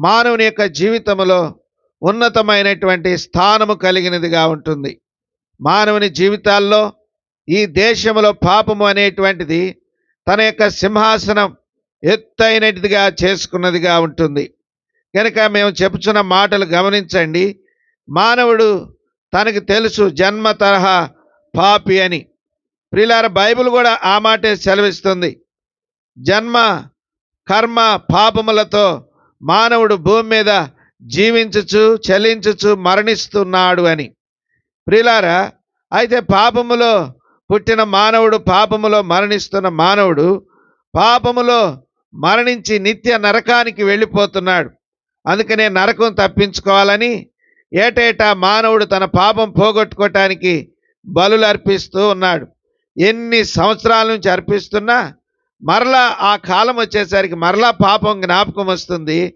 మానవుని యొక్క జీవితంలో ఉన్నతమైనటువంటి స్థానము కలిగినదిగా ఉంటుంది. మానవుని జీవితాల్లో ఈ దేశంలో పాపము అనేటువంటిది తన యొక్క సింహాసనం ఎత్తైనదిగా చేసుకున్నదిగా ఉంటుంది. కనుక మేము చెప్పుచున్న మాటలు గమనించండి. మానవుడు తనకు తెలుసు జన్మ తరహా పాపి అని. ప్రియులారా, బైబిల్ కూడా ఆ మాటే సెలవిస్తుంది. జన్మ కర్మ పాపములతో మానవుడు భూమి మీద జీవించుచు చలించుచు మరణిస్తున్నాడు అని. ప్రియులారా, అయితే పాపములో పుట్టిన మానవుడు, పాపములో మరణిస్తున్న మానవుడు పాపములో మరణించి నిత్య నరకానికి వెళ్ళిపోతున్నాడు. అందుకనే నరకం తప్పించుకోవాలని ఏటేటా మానవుడు తన పాపం పోగొట్టుకోవటానికి బలులు అర్పిస్తూ ఉన్నాడు. ఎన్ని సంవత్సరాల నుంచి అర్పిస్తున్నా మరలా ఆ కాలం వచ్చేసరికి మరలా పాపం జ్ఞాపకం వస్తుంది.